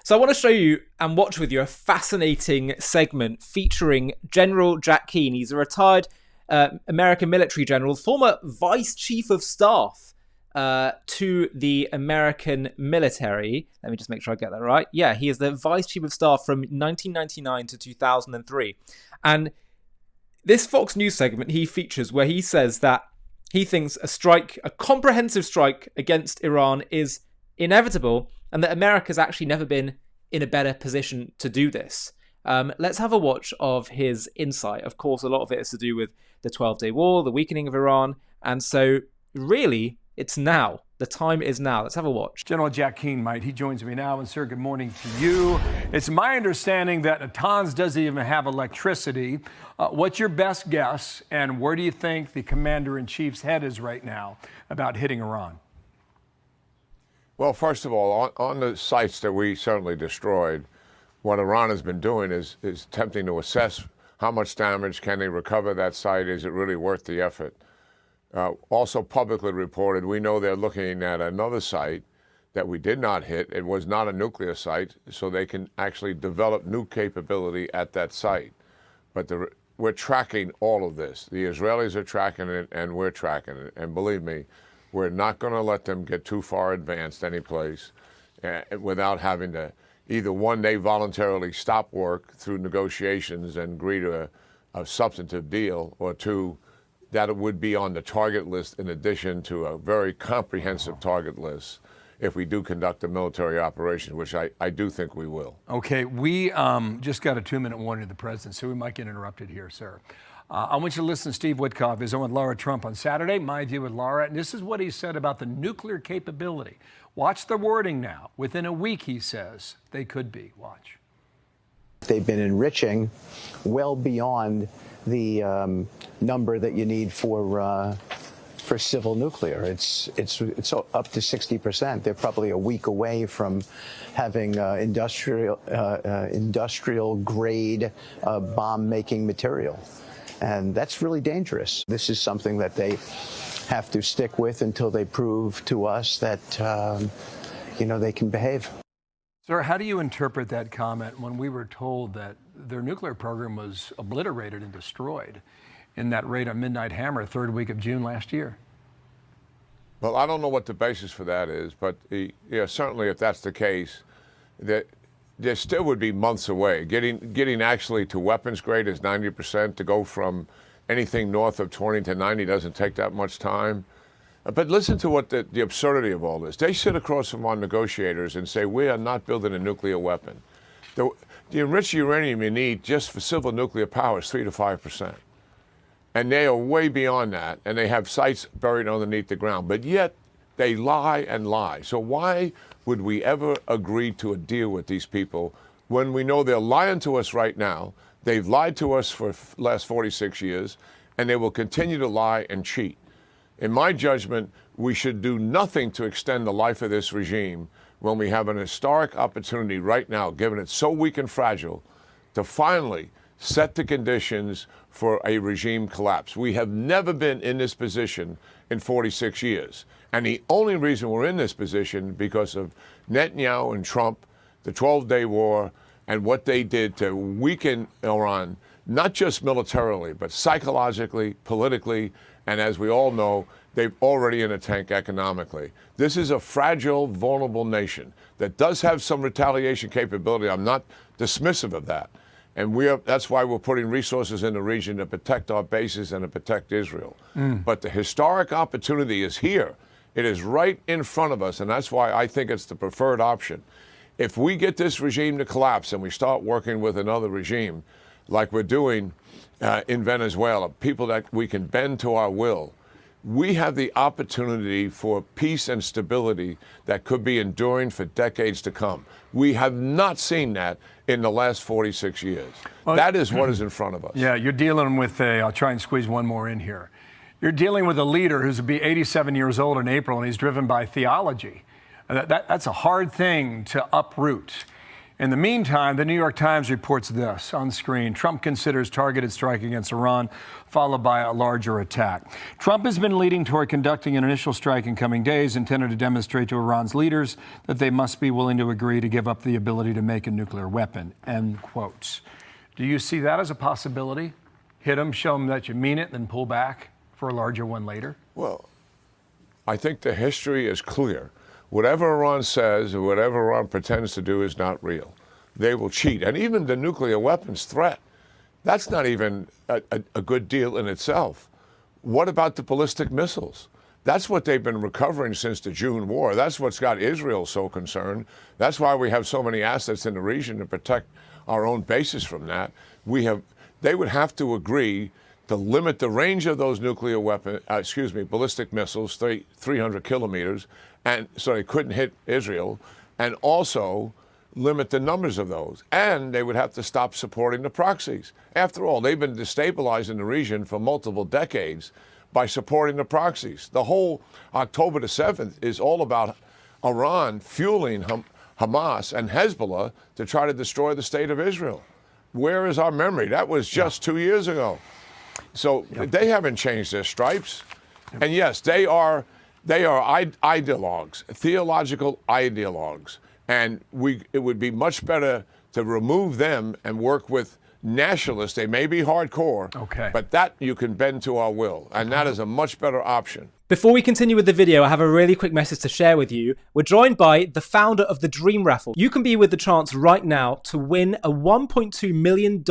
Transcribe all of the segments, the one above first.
So I want to show you and watch with you a fascinating segment featuring General Jack Keane. He's a retired American military general, former vice chief of staff to the American military. Let me just make sure I get that right. Yeah, he is the vice chief of staff from 1999 to 2003. And this Fox News segment he features where he says that he thinks a comprehensive strike against Iran is inevitable and that America's actually never been in a better position to do this. Let's have a watch of his insight. Of course, a lot of it is to do with the 12-day war, the weakening of Iran. And so really, it's now. The time is now. Let's have a watch. General Jack Keane, mate, he joins me now. And sir, good morning to you. It's my understanding that Natanz doesn't even have electricity. What's your best guess? And where do you think the commander-in-chief's head is right now about hitting Iran? Well, first of all, on the sites that we certainly destroyed, what Iran has been doing is attempting to assess how much damage can they recover that site. Is it really worth the effort? Also publicly reported, we know they're looking at another site that we did not hit. It was not a nuclear site, so they can actually develop new capability at that site. But we're tracking all of this. The Israelis are tracking it, and we're tracking it. And believe me, we're not going to let them get too far advanced any place without having to either, one, they voluntarily stop work through negotiations and agree to a substantive deal, or two, that it would be on the target list in addition to a very comprehensive target list if we do conduct a military operation, which I do think we will. Okay, we just got a 2-minute warning to the president, so we might get interrupted here, sir. I want you to listen to Steve Witkoff, is on with Laura Trump on Saturday, My View with Laura, and this is what he said about the nuclear capability. Watch the wording now. Within a week, he says, they could be. Watch. They've been enriching well beyond the number that you need for civil nuclear. It's up to 60%. They're probably a week away from having industrial grade bomb-making material. And that's really dangerous. This is something that they have to stick with until they prove to us that, they can behave. Sir, how do you interpret that comment when we were told that their nuclear program was obliterated and destroyed in that raid on Midnight Hammer, third week of June last year? Well, I don't know what the basis for that is, but certainly if that's the case, that there still would be months away. Getting actually to weapons grade is 90%. To go from anything north of 20 to 90 doesn't take that much time. But listen to what the absurdity of all this. They sit across from our negotiators and say, we are not building a nuclear weapon. The enriched uranium you need just for civil nuclear power is 3 to 5%. And they are way beyond that, and they have sites buried underneath the ground. But yet, they lie and lie. So why would we ever agree to a deal with these people when we know they're lying to us right now? They've lied to us for the last 46 years, and they will continue to lie and cheat. In my judgment, we should do nothing to extend the life of this regime when we have an historic opportunity right now, given it's so weak and fragile, to finally set the conditions for a regime collapse. We have never been in this position in 46 years. And the only reason we're in this position because of Netanyahu and Trump, the 12-day war, and what they did to weaken Iran, not just militarily, but psychologically, politically, and as we all know, they're already in a tank economically. This is a fragile, vulnerable nation that does have some retaliation capability. I'm not dismissive of that. And that's why we're putting resources in the region to protect our bases and to protect Israel. But the historic opportunity is here. It is right in front of us, and that's why I think it's the preferred option. If we get this regime to collapse and we start working with another regime, like we're doing in Venezuela, people that we can bend to our will, we have the opportunity for peace and stability that could be enduring for decades to come. We have not seen that in the last 46 years. Well, that is what is in front of us. Yeah, you're dealing with I'll try and squeeze one more in here. You're dealing with a leader who's be 87 years old in April, and he's driven by theology. That's a hard thing to uproot. In the meantime, the New York Times reports this on screen. Trump considers targeted strike against Iran, followed by a larger attack. Trump has been leading toward conducting an initial strike in coming days intended to demonstrate to Iran's leaders that they must be willing to agree to give up the ability to make a nuclear weapon, end quotes. Do you see that as a possibility? Hit them, show them that you mean it, then pull back for a larger one later? Well, I think the history is clear. Whatever Iran says or whatever Iran pretends to do is not real. They will cheat. And even the nuclear weapons threat, that's not even a good deal in itself. What about the ballistic missiles? That's what they've been recovering since the June war. That's what's got Israel so concerned. That's why we have so many assets in the region to protect our own bases from that. They would have to agree to limit the range of those nuclear ballistic missiles, 300 kilometers, and so they couldn't hit Israel, and also limit the numbers of those. And they would have to stop supporting the proxies. After all, they've been destabilizing the region for multiple decades by supporting the proxies. The whole October the 7th is all about Iran fueling Hamas and Hezbollah to try to destroy the state of Israel. Where is our memory? That was just 2 years ago. So they haven't changed their stripes. And yes, they are ideologues, theological ideologues. And it would be much better to remove them and work with nationalists. They may be hardcore, but that you can bend to our will. And that is a much better option. Before we continue with the video, I have a really quick message to share with you. We're joined by the founder of the Dream Raffle. You can be with the chance right now to win a $1.2 million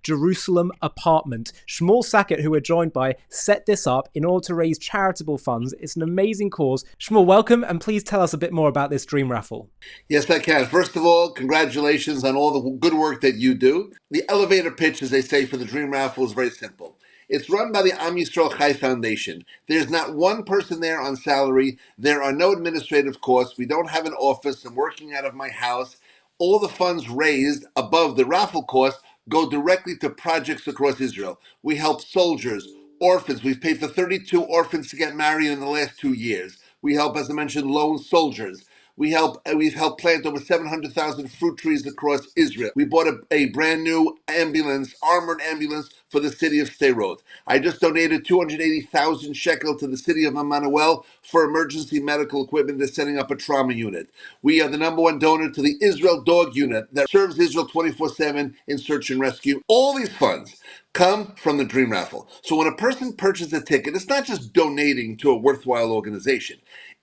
Jerusalem apartment. Shmuel Sackett, who we're joined by, set this up in order to raise charitable funds. It's an amazing cause. Shmuel, welcome, and please tell us a bit more about this Dream Raffle. Yes, I can. First of all, congratulations on all the good work that you do. The elevator pitch, as they say, for the Dream Raffle is very simple. It's run by the Am Yisrael Chai Foundation. There's not one person there on salary. There are no administrative costs. We don't have an office. I'm working out of my house. All the funds raised above the raffle cost go directly to projects across Israel. We help soldiers, orphans. We've paid for 32 orphans to get married in the last 2 years. We help, as I mentioned, lone soldiers. We've helped plant over 700,000 fruit trees across Israel. We bought a brand new ambulance, armored ambulance for the city of Sderot. I just donated 280,000 shekel to the city of Emmanuel for emergency medical equipment. They're setting up a trauma unit. We are the #1 donor to the Israel Dog Unit that serves Israel 24/7 in search and rescue. All these funds come from the Dream Raffle. So when a person purchases a ticket, it's not just donating to a worthwhile organization.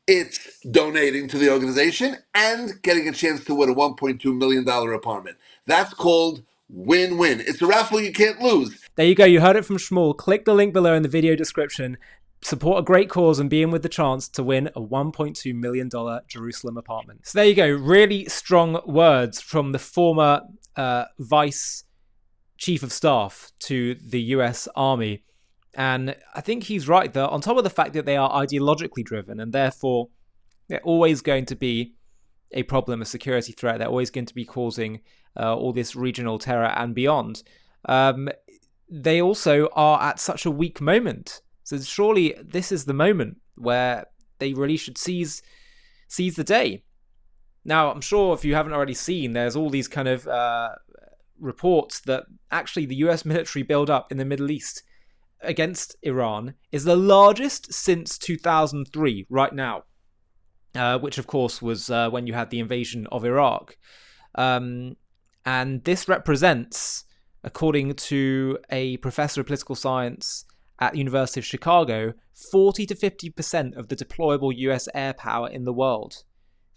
It's donating to the organization and getting a chance to win a $1.2 million apartment. That's called win-win. It's a raffle you can't lose. There you go. You heard it from Shmuel. Click the link below in the video description. Support a great cause and be in with the chance to win a $1.2 million Jerusalem apartment. So there you go. Really strong words from the former Vice Chief of Staff to the US Army. And I think he's right that on top of the fact that they are ideologically driven and therefore they're always going to be a problem, a security threat, they're always going to be causing all this regional terror and beyond, they also are at such a weak moment. So surely this is the moment where they really should seize the day. Now, I'm sure if you haven't already seen, there's all these kind of reports that actually the US military buildup in the Middle East against Iran is the largest since 2003 right now, which of course was when you had the invasion of Iraq. And this represents, according to a professor of political science at the University of Chicago, 40 to 50% of the deployable US air power in the world.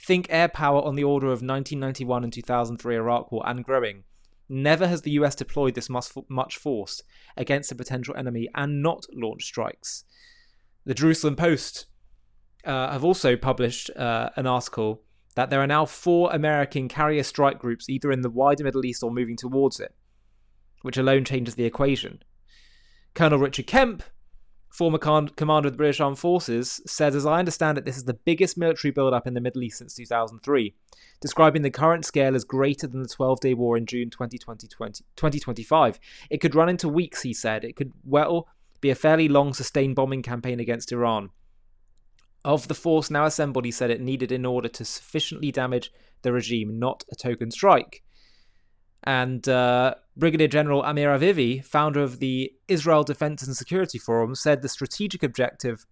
Think air power on the order of 1991 and 2003 Iraq War and growing. Never has the US deployed this much force against a potential enemy and not launched strikes. The Jerusalem Post have also published an article that there are now 4 American carrier strike groups either in the wider Middle East or moving towards it, which alone changes the equation. Colonel Richard Kemp, former commander of the British Armed Forces, said, as I understand it, this is the biggest military build-up in the Middle East since 2003, describing the current scale as greater than the 12-day war in June 2025. It could run into weeks, he said. It could well be a fairly long, sustained bombing campaign against Iran. Of the force now assembled, he said it needed in order to sufficiently damage the regime, not a token strike. And Brigadier General Amir Avivi, founder of the Israel Defense and Security Forum, said the strategic objective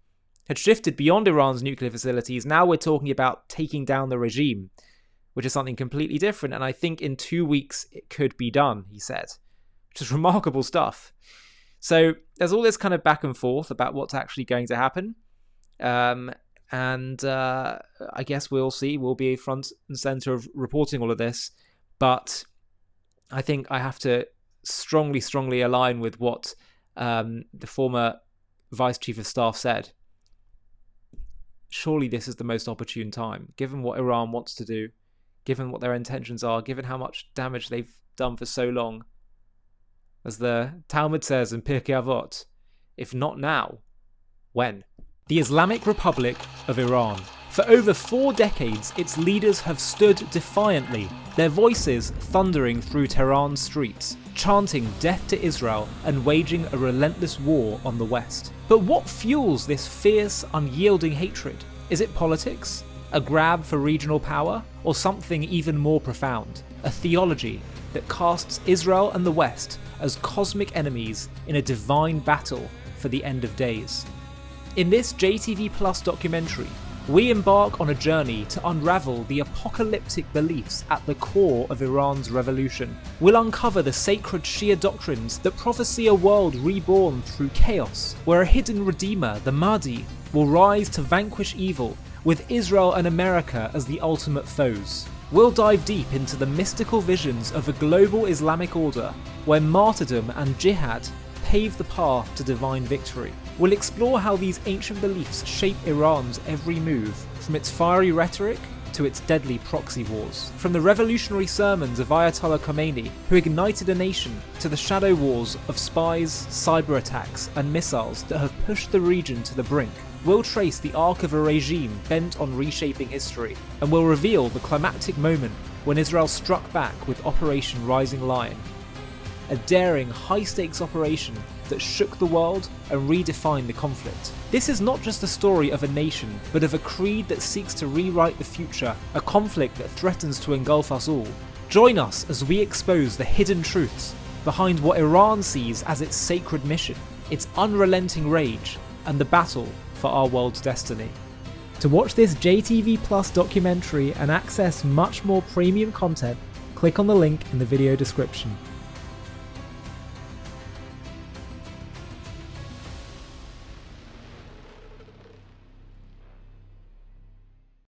had shifted beyond Iran's nuclear facilities. Now we're talking about taking down the regime, which is something completely different. And I think in 2 weeks it could be done, he said, which is remarkable stuff. So there's all this kind of back and forth about what's actually going to happen. And I guess we'll see. We'll be front and center of reporting all of this. But I think I have to strongly align with what the former Vice Chief of Staff said. Surely this is the most opportune time, given what Iran wants to do, given what their intentions are, given how much damage they've done for so long. As the Talmud says in Pirkei Avot, if not now, when? The Islamic Republic of Iran. For over 4 decades, its leaders have stood defiantly, their voices thundering through Tehran's streets, chanting death to Israel and waging a relentless war on the West. But what fuels this fierce, unyielding hatred? Is it politics? A grab for regional power? Or something even more profound? A theology that casts Israel and the West as cosmic enemies in a divine battle for the end of days. In this JTV Plus documentary, we embark on a journey to unravel the apocalyptic beliefs at the core of Iran's revolution. We'll uncover the sacred Shia doctrines that prophesy a world reborn through chaos, where a hidden redeemer, the Mahdi, will rise to vanquish evil, with Israel and America as the ultimate foes. We'll dive deep into the mystical visions of a global Islamic order, where martyrdom and jihad pave the path to divine victory. We'll explore how these ancient beliefs shape Iran's every move, from its fiery rhetoric to its deadly proxy wars. From the revolutionary sermons of Ayatollah Khomeini, who ignited a nation, to the shadow wars of spies, cyber attacks, and missiles that have pushed the region to the brink. We'll trace the arc of a regime bent on reshaping history, and we'll reveal the climactic moment when Israel struck back with Operation Rising Lion, a daring, high-stakes operation that shook the world and redefined the conflict. This is not just a story of a nation, but of a creed that seeks to rewrite the future, a conflict that threatens to engulf us all. Join us as we expose the hidden truths behind what Iran sees as its sacred mission, its unrelenting rage, and the battle for our world's destiny. To watch this JTV Plus documentary and access much more premium content, click on the link in the video description.